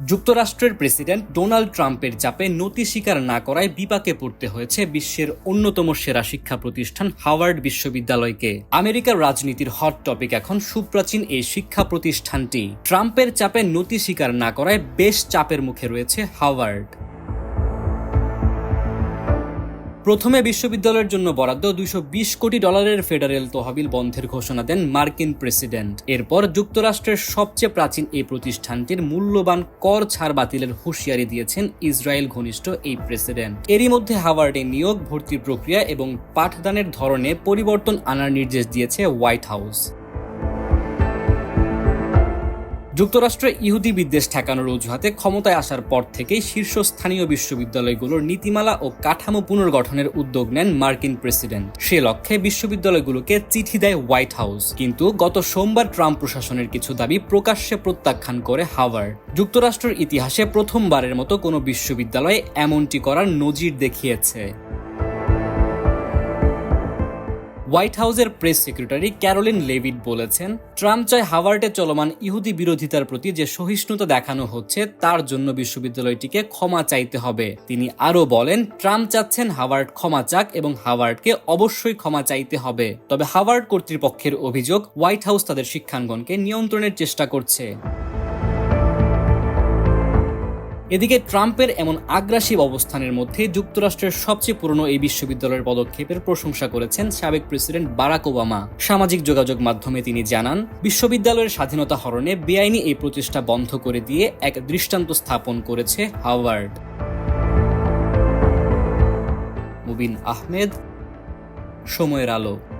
যুক্তরাষ্ট্রের president Donald ট্রাম্পের চাপে নতি স্বীকার না করায় বিপাকে পড়তে হয়েছে বিশ্বের অন্যতম সেরা শিক্ষা প্রতিষ্ঠান হার্ভার্ড বিশ্ববিদ্যালয়কে। আমেরিকার রাজনীতির হট টপিক এখন সুপ্রাচীন এই শিক্ষা প্রতিষ্ঠানটি। ট্রাম্পের চাপে নতি স্বীকার না করায় বেশ চাপের মুখে রয়েছে হার্ভার্ড। প্রথমে বিশ্ববিদ্যালয়ের জন্য বরাদ্দ $220 কোটি ফেডারেল তহবিল বন্ধের ঘোষণা দেন মার্কিন প্রেসিডেন্ট। এরপর যুক্তরাষ্ট্রের সবচেয়ে প্রাচীন এই প্রতিষ্ঠানটির মূল্যবান কর ছাড় বাতিলের হুঁশিয়ারি দিয়েছেন ইসরায়েল ঘনিষ্ঠ এই প্রেসিডেন্ট। এরই মধ্যে হার্ভার্ডে নিয়োগ, ভর্তির প্রক্রিয়া এবং পাঠদানের ধরনে পরিবর্তন আনার নির্দেশ দিয়েছে হোয়াইট হাউস। যুক্তরাষ্ট্রে ইহুদি বিদ্বেষ ঠেকানোর অজুহাতে ক্ষমতায় আসার পর থেকেই শীর্ষস্থানীয় বিশ্ববিদ্যালয়গুলোর নীতিমালা ও কাঠামো পুনর্গঠনের উদ্যোগ নেন মার্কিন প্রেসিডেন্ট। সে লক্ষ্যে বিশ্ববিদ্যালয়গুলোকে চিঠি দেয় হোয়াইট হাউস। কিন্তু গত সোমবার ট্রাম্প প্রশাসনের কিছু দাবি প্রকাশ্যে প্রত্যাখ্যান করে হার্ভার্ড। যুক্তরাষ্ট্রের ইতিহাসে প্রথমবারের মতো কোনো বিশ্ববিদ্যালয়ে এমনটি করার নজির দেখিয়েছে। হোয়াইট হাউসের প্রেস সেক্রেটারি ক্যারোলিন লেভিট বলেছেন, ট্রাম্প চায় হার্ভার্ডে চলমান ইহুদি বিরোধিতার প্রতি যে সহিষ্ণুতা দেখানো হচ্ছে তার জন্য বিশ্ববিদ্যালয়টিকে ক্ষমা চাইতে হবে। তিনি আরও বলেন, ট্রাম্প চাচ্ছেন হার্ভার্ড ক্ষমা চাক এবং হার্ভার্ডকে অবশ্যই ক্ষমা চাইতে হবে। তবে হার্ভার্ড কর্তৃপক্ষের অভিযোগ, হোয়াইট হাউস তাদের শিক্ষাঙ্গনকে নিয়ন্ত্রণের চেষ্টা করছে। এদিকে ট্রাম্পের এমন আগ্রাসী অবস্থানের মধ্যে যুক্তরাষ্ট্রের সবচেয়ে পুরনো এই বিশ্ববিদ্যালয়ের পদক্ষেপের প্রশংসা করেছেন সাবেক প্রেসিডেন্ট বারাক ওবামা। সামাজিক যোগাযোগ মাধ্যমে তিনি জানান, বিশ্ববিদ্যালয়ের স্বাধীনতা হরণে বেআইনি এই প্রচেষ্টা বন্ধ করে দিয়ে এক দৃষ্টান্ত স্থাপন করেছে হার্ভার্ড। মুবিন আহমেদ, সময়ের আলো।